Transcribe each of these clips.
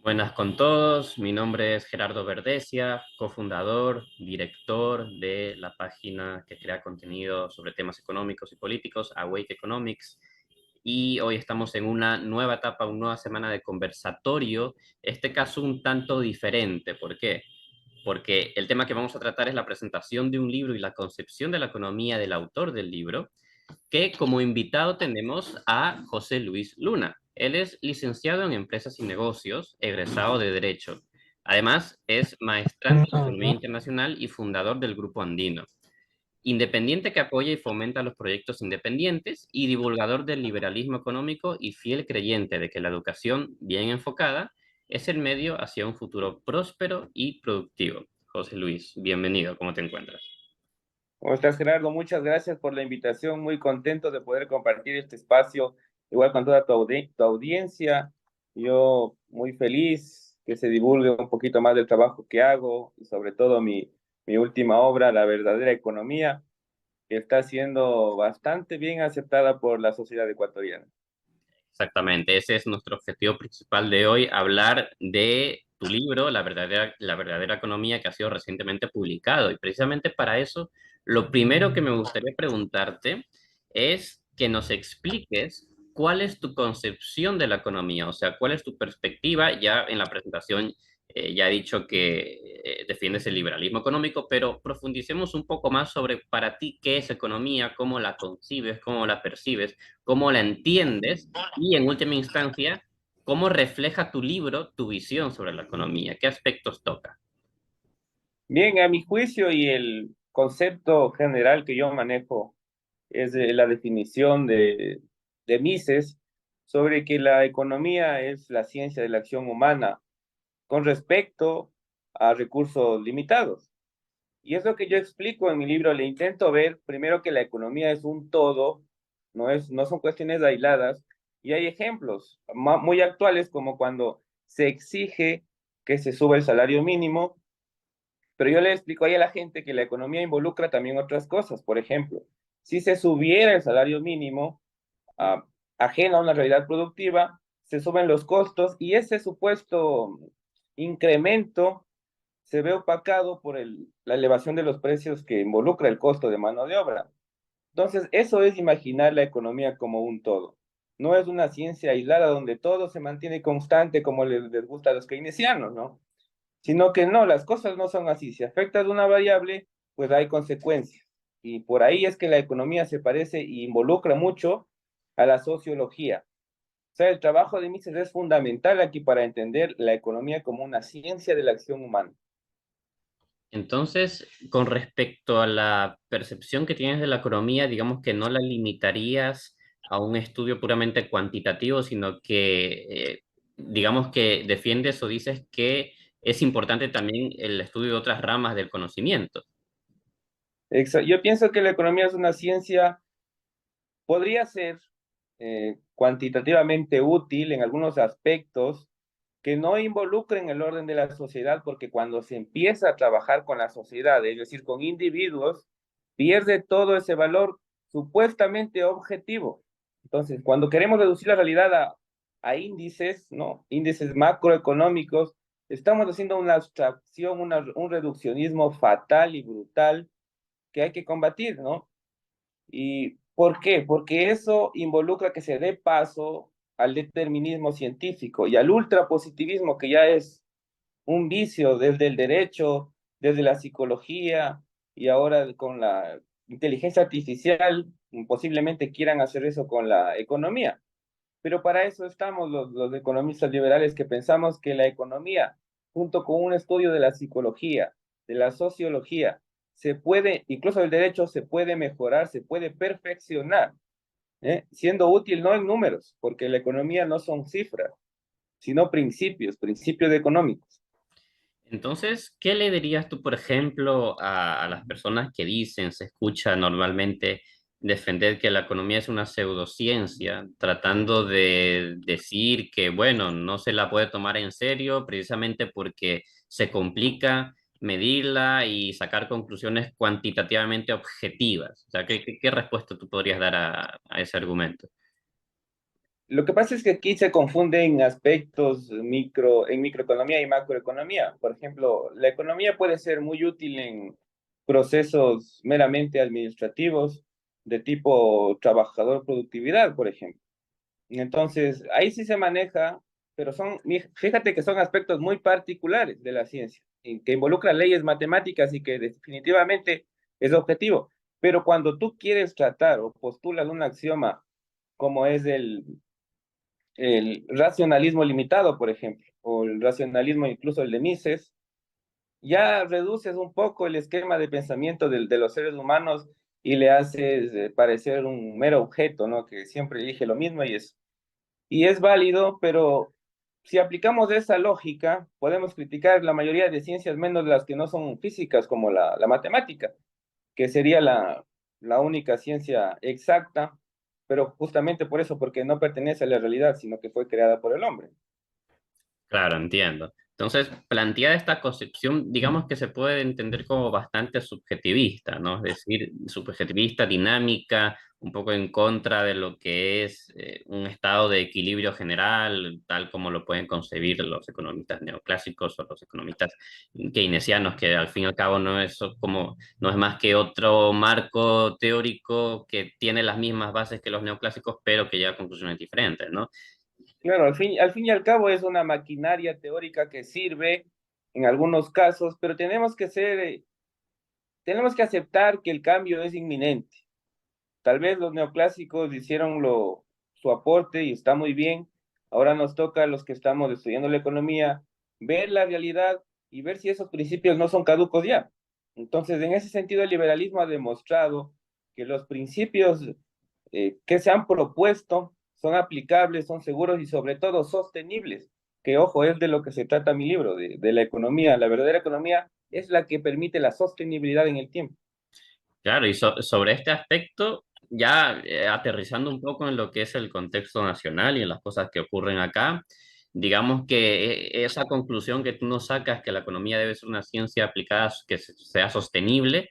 Buenas con todos, mi nombre es Gerardo Verdesia, cofundador, director de la página que crea contenido sobre temas económicos y políticos, Awake Economics, y hoy estamos en una nueva etapa, una nueva semana de conversatorio, este caso un tanto diferente. ¿Por qué? Porque el tema que vamos a tratar es la presentación de un libro y la concepción de la economía del autor del libro, que como invitado tenemos a José Luis Luna. Él es licenciado en Empresas y Negocios, egresado de Derecho. Además, es maestrante en Economía Internacional y fundador del Grupo Andino. Independiente que apoya y fomenta los proyectos independientes y divulgador del liberalismo económico y fiel creyente de que la educación bien enfocada es el medio hacia un futuro próspero y productivo. José Luis, bienvenido, ¿cómo te encuentras? ¿Cómo estás, Gerardo? Muchas gracias por la invitación. Muy contento de poder compartir este espacio, igual con toda tu audiencia. Yo muy feliz que se divulgue un poquito más del trabajo que hago y sobre todo mi última obra, La verdadera economía, que está siendo bastante bien aceptada por la sociedad ecuatoriana. Exactamente, ese es nuestro objetivo principal de hoy, hablar de tu libro, La verdadera economía, que ha sido recientemente publicado. Y precisamente para eso, lo primero que me gustaría preguntarte es que nos expliques cuál es tu concepción de la economía, o sea, cuál es tu perspectiva. Ya en la presentación ya he dicho que defiendes el liberalismo económico, pero profundicemos un poco más sobre para ti qué es economía, cómo la concibes, cómo la percibes, cómo la entiendes y en última instancia, ¿cómo refleja tu libro tu visión sobre la economía? ¿Qué aspectos toca? Bien, a mi juicio y el concepto general que yo manejo es la definición de Mises sobre que la economía es la ciencia de la acción humana con respecto a recursos limitados. Y es lo que yo explico en mi libro. Le intento ver primero que la economía es un todo, no son cuestiones aisladas, y hay ejemplos muy actuales como cuando se exige que se suba el salario mínimo, pero yo le explico ahí a la gente que la economía involucra también otras cosas. Por ejemplo, si se subiera el salario mínimo, ah, ajeno a una realidad productiva, se suben los costos y ese supuesto incremento se ve opacado por la elevación de los precios que involucra el costo de mano de obra. Entonces, eso es imaginar la economía como un todo. No es una ciencia aislada donde todo se mantiene constante como les gusta a los keynesianos, ¿no? Sino que no, las cosas no son así. Si afectas una variable, pues hay consecuencias. Y por ahí es que la economía se parece y involucra mucho a la sociología. O sea, el trabajo de Mises es fundamental aquí para entender la economía como una ciencia de la acción humana. Entonces, con respecto a la percepción que tienes de la economía, digamos que no la limitarías a un estudio puramente cuantitativo, sino que, digamos que defiendes o dices que es importante también el estudio de otras ramas del conocimiento. Yo pienso que la economía es una ciencia, podría ser cuantitativamente útil en algunos aspectos que no involucren el orden de la sociedad, porque cuando se empieza a trabajar con la sociedad, es decir, con individuos, pierde todo ese valor supuestamente objetivo. Entonces, cuando queremos reducir la realidad a índices, ¿no? Índices macroeconómicos, estamos haciendo una abstracción, un reduccionismo fatal y brutal que hay que combatir, ¿no? ¿Y por qué? Porque eso involucra que se dé paso al determinismo científico y al ultrapositivismo, que ya es un vicio desde el derecho, desde la psicología y ahora con la inteligencia artificial, posiblemente quieran hacer eso con la economía. Pero para eso estamos los economistas liberales que pensamos que la economía, junto con un estudio de la psicología, de la sociología, se puede, incluso el derecho se puede mejorar, se puede perfeccionar, siendo útil no en números, porque la economía no son cifras, sino principios, principios económicos. Entonces, ¿qué le dirías tú, por ejemplo, a las personas que dicen, se escucha normalmente defender que la economía es una pseudociencia, tratando de decir que, bueno, no se la puede tomar en serio precisamente porque se complica medirla y sacar conclusiones cuantitativamente objetivas? O sea, ¿qué respuesta tú podrías dar a ese argumento? Lo que pasa es que aquí se confunden aspectos en microeconomía y macroeconomía. Por ejemplo, la economía puede ser muy útil en procesos meramente administrativos de tipo trabajador-productividad, por ejemplo. Entonces, ahí sí se maneja, pero fíjate que son aspectos muy particulares de la ciencia, que involucran leyes matemáticas y que definitivamente es objetivo. Pero cuando tú quieres tratar o postulas un axioma como es el racionalismo limitado, por ejemplo, o el racionalismo incluso el de Mises, ya reduces un poco el esquema de pensamiento de los seres humanos y le haces parecer un mero objeto, ¿no? Que siempre elige lo mismo y es válido, pero si aplicamos esa lógica, podemos criticar la mayoría de ciencias menos las que no son físicas, como la matemática, que sería la única ciencia exacta, pero justamente por eso, porque no pertenece a la realidad, sino que fue creada por el hombre. Claro, entiendo. Entonces, planteada esta concepción, digamos que se puede entender como bastante subjetivista, ¿no? Es decir, subjetivista, dinámica, un poco en contra de lo que es un estado de equilibrio general, tal como lo pueden concebir los economistas neoclásicos o los economistas keynesianos, que al fin y al cabo no es más que otro marco teórico que tiene las mismas bases que los neoclásicos, pero que llega a conclusiones diferentes, ¿no? Claro, al fin y al cabo es una maquinaria teórica que sirve en algunos casos, pero tenemos que aceptar que el cambio es inminente. Tal vez los neoclásicos hicieron su aporte y está muy bien. Ahora nos toca a los que estamos estudiando la economía ver la realidad y ver si esos principios no son caducos ya. Entonces, en ese sentido, el liberalismo ha demostrado que los principios que se han propuesto son aplicables, son seguros y sobre todo sostenibles. Que ojo, es de lo que se trata mi libro, de la economía. La verdadera economía es la que permite la sostenibilidad en el tiempo. Claro, y sobre este aspecto, ya aterrizando un poco en lo que es el contexto nacional y en las cosas que ocurren acá, digamos que esa conclusión que tú nos sacas, que la economía debe ser una ciencia aplicada que sea sostenible,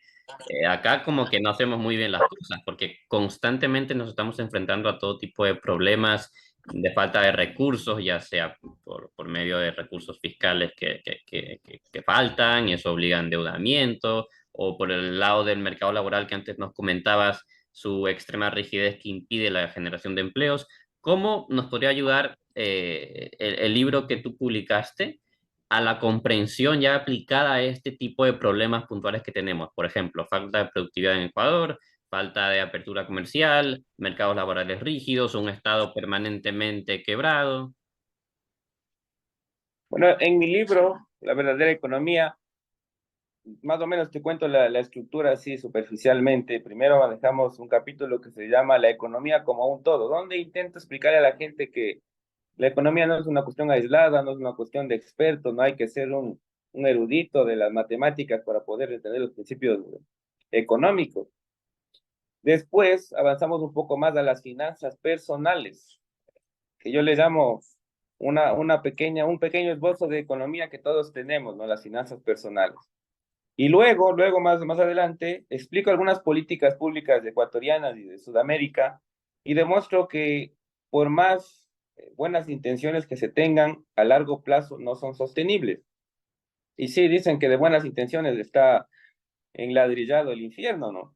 acá como que no hacemos muy bien las cosas, porque constantemente nos estamos enfrentando a todo tipo de problemas de falta de recursos, ya sea por medio de recursos fiscales que faltan, y eso obliga a endeudamiento o por el lado del mercado laboral que antes nos comentabas, su extrema rigidez que impide la generación de empleos. ¿Cómo nos podría ayudar el libro que tú publicaste a la comprensión ya aplicada a este tipo de problemas puntuales que tenemos? Por ejemplo, falta de productividad en Ecuador, falta de apertura comercial, mercados laborales rígidos, un Estado permanentemente quebrado. Bueno, en mi libro, La verdadera economía, más o menos te cuento la estructura así superficialmente. Primero manejamos un capítulo que se llama La economía como un todo, donde intento explicarle a la gente que la economía no es una cuestión aislada, no es una cuestión de expertos, no hay que ser un erudito de las matemáticas para poder entender los principios económicos. Después avanzamos un poco más a las finanzas personales, que yo le llamo un pequeño esbozo de economía que todos tenemos, ¿no? Las finanzas personales. Y luego más adelante, explico algunas políticas públicas ecuatorianas y de Sudamérica y demuestro que por más buenas intenciones que se tengan, a largo plazo no son sostenibles. Y sí, dicen que de buenas intenciones está enladrillado el infierno, ¿no?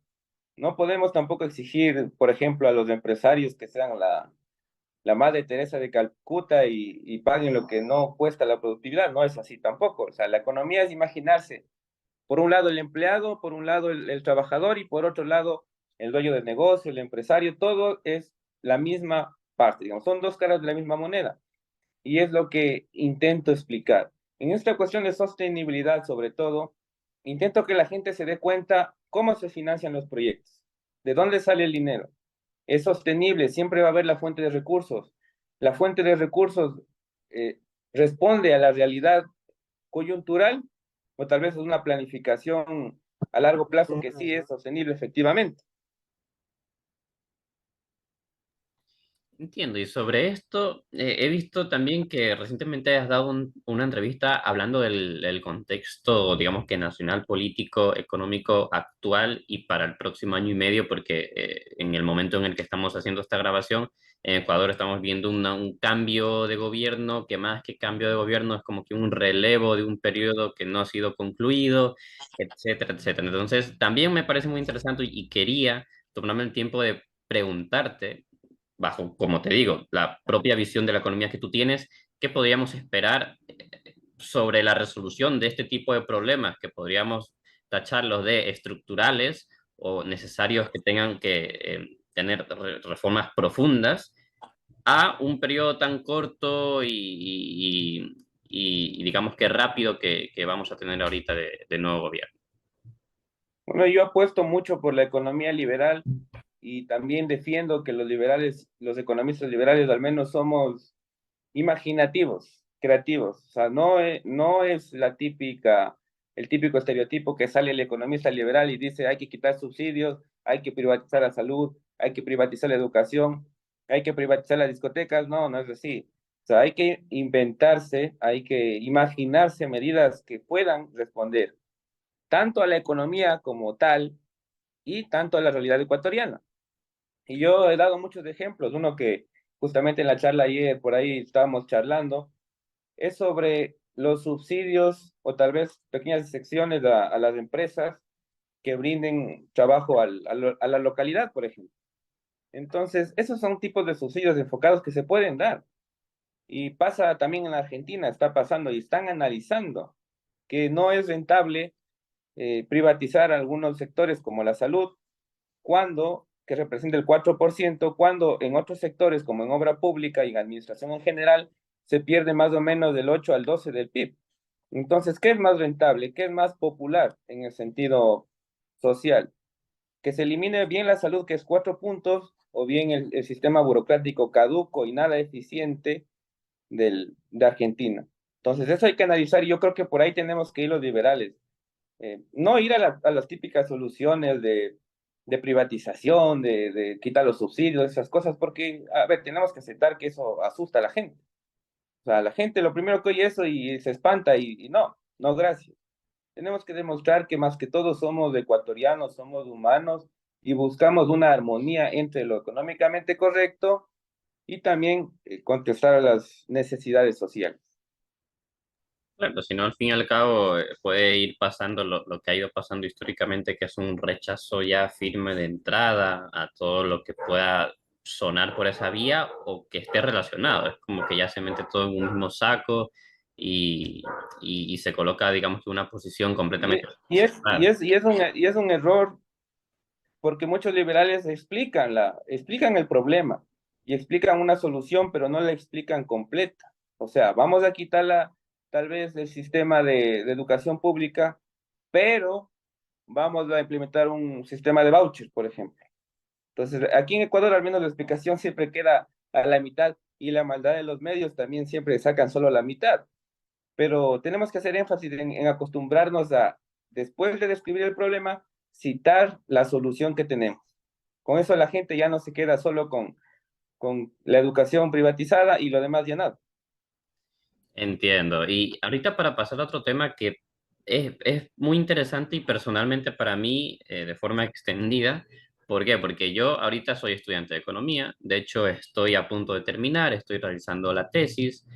No podemos tampoco exigir, por ejemplo, a los empresarios que sean la Madre Teresa de Calcuta y paguen lo que no cuesta la productividad. No es así tampoco. O sea, la economía es imaginarse por un lado el empleado, por un lado el trabajador y por otro lado el dueño del negocio, el empresario, todo es la misma parte, digamos, son dos caras de la misma moneda y es lo que intento explicar. En esta cuestión de sostenibilidad, sobre todo, intento que la gente se dé cuenta cómo se financian los proyectos, de dónde sale el dinero. Es sostenible, siempre va a haber la fuente de recursos. La fuente de recursos eh, responde a la realidad coyuntural o tal vez es una planificación a largo plazo que sí es sostenible efectivamente. Entiendo, y sobre esto he visto también que recientemente has dado una entrevista hablando del contexto, digamos que nacional, político, económico actual y para el próximo año y medio, porque en el momento en el que estamos haciendo esta grabación, en Ecuador estamos viendo un cambio de gobierno, que más que cambio de gobierno es como que un relevo de un periodo que no ha sido concluido, etcétera, etcétera. Entonces, también me parece muy interesante y quería tomarme el tiempo de preguntarte bajo, como te digo, la propia visión de la economía que tú tienes, ¿qué podríamos esperar sobre la resolución de este tipo de problemas que podríamos tacharlos de estructurales o necesarios que tengan que tener reformas profundas a un periodo tan corto y digamos que rápido que vamos a tener ahorita de nuevo gobierno? Bueno, yo apuesto mucho por la economía liberal y también defiendo que los liberales, los economistas liberales al menos somos imaginativos, creativos. O sea, no es el típico estereotipo que sale el economista liberal y dice hay que quitar subsidios, hay que privatizar la salud, hay que privatizar la educación, hay que privatizar las discotecas. No, no es así. O sea, hay que inventarse, hay que imaginarse medidas que puedan responder tanto a la economía como tal y tanto a la realidad ecuatoriana. Y yo he dado muchos ejemplos. Uno que justamente en la charla ayer, por ahí estábamos charlando, es sobre los subsidios o tal vez pequeñas secciones a las empresas que brinden trabajo a la localidad, por ejemplo. Entonces, esos son tipos de subsidios enfocados que se pueden dar. Y pasa también en la Argentina, está pasando y están analizando que no es rentable privatizar algunos sectores como la salud, cuando, que representa el 4%, cuando en otros sectores como en obra pública y en administración en general, se pierde más o menos del 8 al 12 del PIB. Entonces, ¿qué es más rentable? ¿Qué es más popular en el sentido social? Que se elimine bien la salud, que es 4 puntos, o bien el sistema burocrático caduco y nada eficiente de Argentina. Entonces, eso hay que analizar y yo creo que por ahí tenemos que ir los liberales. No ir a las típicas soluciones de privatización, de quitar los subsidios, esas cosas, porque, a ver, tenemos que aceptar que eso asusta a la gente. O sea, la gente lo primero que oye eso y se espanta y no, no, gracias. Tenemos que demostrar que más que todo somos ecuatorianos, somos humanos y buscamos una armonía entre lo económicamente correcto y también contestar a las necesidades sociales. Claro, si no, al fin y al cabo puede ir pasando lo que ha ido pasando históricamente, que es un rechazo ya firme de entrada a todo lo que pueda sonar por esa vía o que esté relacionado. Es como que ya se mete todo en un mismo saco y, y se coloca, digamos, que una posición Y, completamente y, es, y, separada. es, y es un error porque muchos liberales explican el problema y explican una solución, pero no la explican completa. O sea, vamos a quitarla tal vez del sistema de educación pública, pero vamos a implementar un sistema de voucher, por ejemplo. Entonces, aquí en Ecuador al menos la explicación siempre queda a la mitad y la maldad de los medios también siempre sacan solo la mitad. Pero tenemos que hacer énfasis en acostumbrarnos a, después de describir el problema, citar la solución que tenemos. Con eso la gente ya no se queda solo con la educación privatizada y lo demás ya nada. Entiendo. Y ahorita para pasar a otro tema que es muy interesante y personalmente para mí de forma extendida. ¿Por qué? Porque yo ahorita soy estudiante de economía. De hecho, estoy a punto de terminar, estoy realizando la tesis.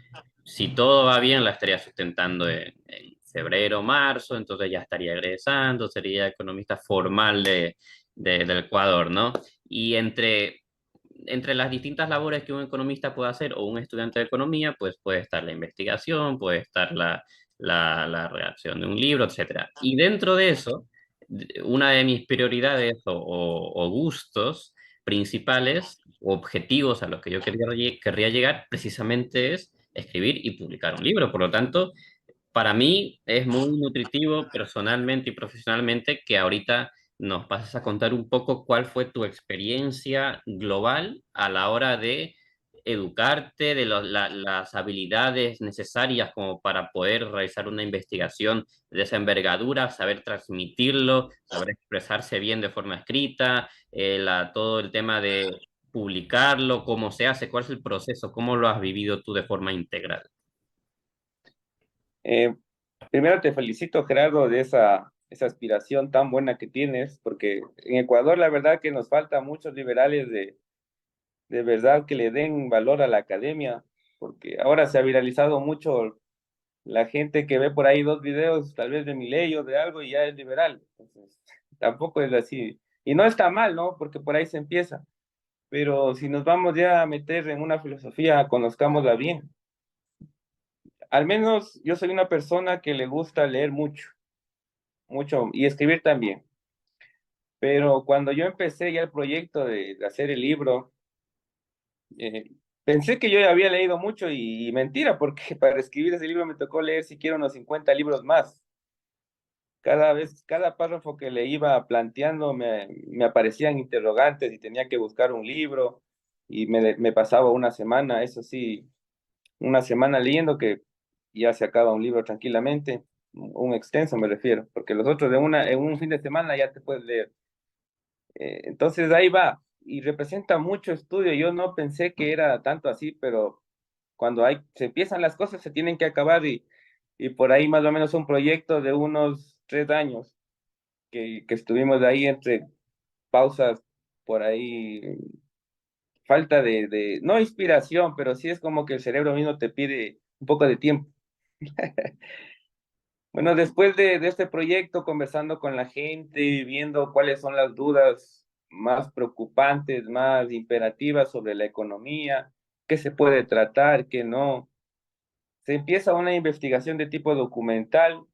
Si todo va bien, la estaría sustentando en febrero, marzo, entonces ya estaría egresando, sería economista formal del Ecuador, ¿no? Y entre las distintas labores que un economista puede hacer o un estudiante de economía, pues puede estar la investigación, puede estar la redacción de un libro, etcétera. Y dentro de eso, una de mis prioridades o gustos principales, o objetivos a los que yo querría llegar, precisamente es escribir y publicar un libro. Por lo tanto, para mí es muy nutritivo personalmente y profesionalmente que ahorita nos pases a contar un poco cuál fue tu experiencia global a la hora de educarte de las habilidades necesarias como para poder realizar una investigación de esa envergadura, saber transmitirlo, saber expresarse bien de forma escrita, todo el tema publicarlo? ¿Cómo se hace? ¿Cuál es el proceso? ¿Cómo lo has vivido tú de forma integral? Eh, Primero te felicito, Gerardo, de esa aspiración tan buena que tienes, porque en Ecuador la verdad que nos falta muchos liberales de verdad que le den valor a la academia, porque ahora se ha viralizado mucho la gente que ve por ahí dos videos, tal vez de Milei o de algo, y ya es liberal. Entonces, tampoco es así. Y no está mal, ¿no? Porque por ahí se empieza. Pero si nos vamos ya a meter en una filosofía, conozcámosla bien. Al menos yo soy una persona que le gusta leer mucho, mucho, y escribir también. Pero cuando yo empecé ya el proyecto de hacer el libro, pensé que yo ya había leído mucho y mentira, porque para escribir ese libro me tocó leer siquiera unos 50 libros más. Cada vez, cada párrafo que le iba planteando me aparecían interrogantes y tenía que buscar un libro y me pasaba una semana, eso sí, una semana leyendo que ya se acaba un libro tranquilamente, un extenso me refiero, porque los otros en un fin de semana ya te puedes leer. Entonces ahí va, y representa mucho estudio. Yo no pensé que era tanto así, pero cuando se empiezan las cosas se tienen que acabar y por ahí más o menos un proyecto de unos 3 años que estuvimos ahí entre pausas, por ahí, falta no inspiración, pero sí es como que el cerebro mismo te pide un poco de tiempo. Bueno, después de este proyecto, conversando con la gente, viendo cuáles son las dudas más preocupantes, más imperativas sobre la economía, qué se puede tratar, qué no, se empieza una investigación de tipo documental,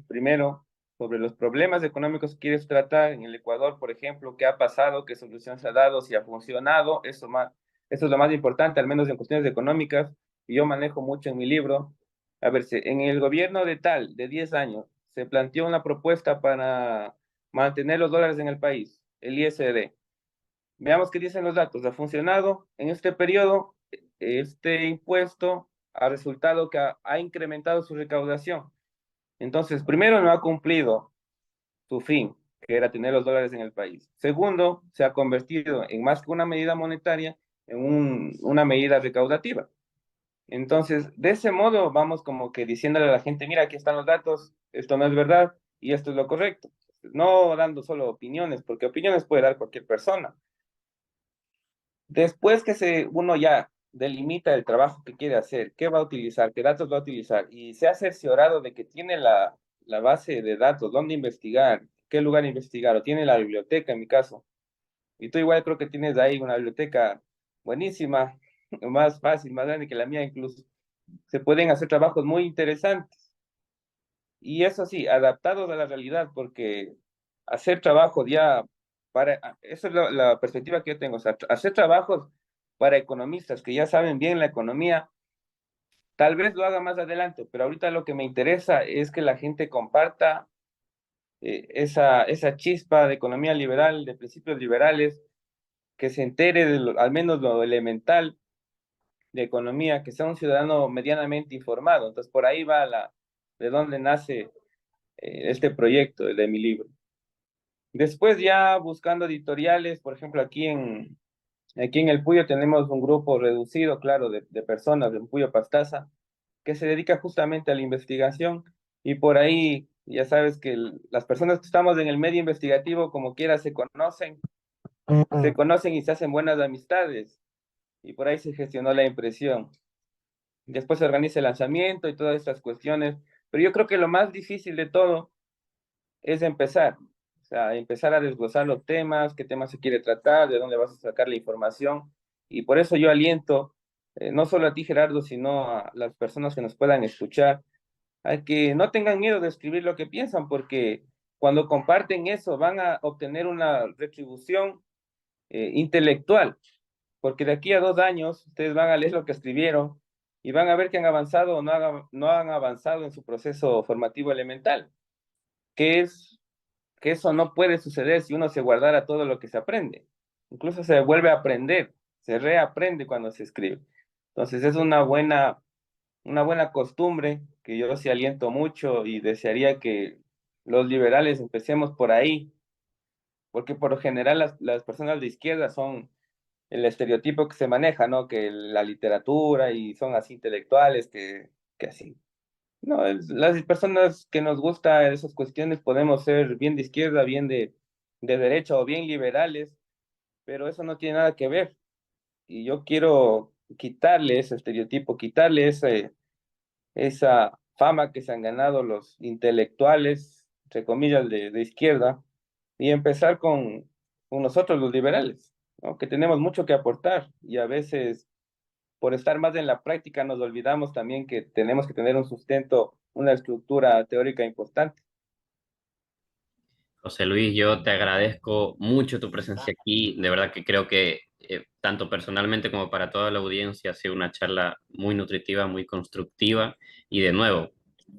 primero, sobre los problemas económicos que quieres tratar en el Ecuador, por ejemplo, qué ha pasado, qué solución se ha dado, si ha funcionado, eso es lo más importante, al menos en cuestiones económicas, y yo manejo mucho en mi libro. A ver, en el gobierno de tal, de 10 años, se planteó una propuesta para mantener los dólares en el país, el ISD. Veamos qué dicen los datos. Ha funcionado en este periodo, este impuesto ha resultado que ha incrementado su recaudación. Entonces, primero, no ha cumplido su fin, que era tener los dólares en el país. Segundo, se ha convertido en más que una medida monetaria, en una medida recaudativa. Entonces, de ese modo, vamos como que diciéndole a la gente, mira, aquí están los datos, esto no es verdad y esto es lo correcto. No dando solo opiniones, porque opiniones puede dar cualquier persona. Después que uno ya delimita el trabajo que quiere hacer, qué va a utilizar, qué datos va a utilizar, y se ha cerciorado de que tiene la base de datos, dónde investigar, qué lugar investigar, o tiene la biblioteca en mi caso, y tú igual creo que tienes ahí una biblioteca buenísima, más fácil, más grande que la mía incluso. Se pueden hacer trabajos muy interesantes, y eso sí, adaptados a la realidad, porque hacer trabajos ya esa es la perspectiva que yo tengo, o sea, hacer trabajos para economistas que ya saben bien la economía, tal vez lo haga más adelante, pero ahorita lo que me interesa es que la gente comparta esa chispa de economía liberal, de principios liberales, que se entere al menos lo elemental de economía, que sea un ciudadano medianamente informado. Entonces, por ahí va de dónde nace este proyecto de mi libro. Después ya buscando editoriales, por ejemplo, aquí en el Puyo tenemos un grupo reducido, claro, de personas del Puyo Pastaza, que se dedica justamente a la investigación y por ahí ya sabes que las personas que estamos en el medio investigativo, como quiera, se conocen y se hacen buenas amistades y por ahí se gestionó la impresión. Después se organiza el lanzamiento y todas estas cuestiones, pero yo creo que lo más difícil de todo es empezar, o sea, empezar a desglosar los temas, qué temas se quiere tratar, de dónde vas a sacar la información. Y por eso yo aliento, no solo a ti, Gerardo, sino a las personas que nos puedan escuchar, a que no tengan miedo de escribir lo que piensan, porque cuando comparten eso van a obtener una retribución intelectual, porque de aquí a 2 años ustedes van a leer lo que escribieron y van a ver que han avanzado o no han avanzado en su proceso formativo elemental, que es que eso no puede suceder si uno se guardara todo lo que se aprende. Incluso se vuelve a aprender, se reaprende cuando se escribe. Entonces es una buena costumbre que yo sí aliento mucho y desearía que los liberales empecemos por ahí, porque por lo general las personas de izquierda son el estereotipo que se maneja, ¿no? Que la literatura y son así intelectuales, que así. No, las personas que nos gusta esas cuestiones podemos ser bien de izquierda, bien de derecha o bien liberales, pero eso no tiene nada que ver. Y yo quiero quitarle ese estereotipo, quitarle esa fama que se han ganado los intelectuales, entre comillas, de izquierda, y empezar con nosotros los liberales, ¿no? Que tenemos mucho que aportar y a veces por estar más en la práctica nos olvidamos también que tenemos que tener un sustento, una estructura teórica importante. José Luis, yo te agradezco mucho tu presencia aquí. De verdad que creo que tanto personalmente como para toda la audiencia ha sido una charla muy nutritiva, muy constructiva. Y de nuevo,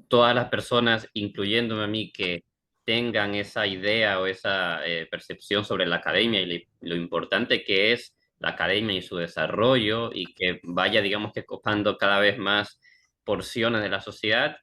todas las personas, incluyéndome a mí, que tengan esa idea o esa percepción sobre la academia y lo importante que es la academia y su desarrollo y que vaya, digamos que copando cada vez más porciones de la sociedad,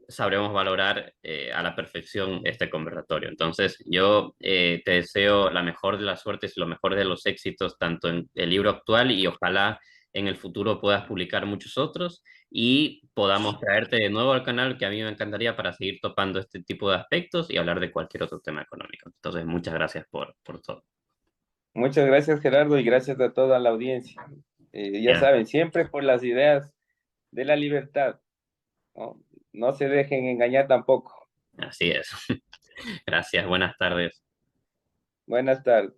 sabremos valorar a la perfección este conversatorio. Entonces, yo te deseo la mejor de las suertes y lo mejor de los éxitos, tanto en el libro actual y ojalá en el futuro puedas publicar muchos otros y podamos traerte de nuevo al canal, que a mí me encantaría para seguir topando este tipo de aspectos y hablar de cualquier otro tema económico. Entonces, muchas gracias por todo. Muchas gracias, Gerardo, y gracias a toda la audiencia. Ya Bien, saben, siempre por las ideas de la libertad, ¿no? No se dejen engañar tampoco. así es. Gracias, buenas tardes. Buenas tardes.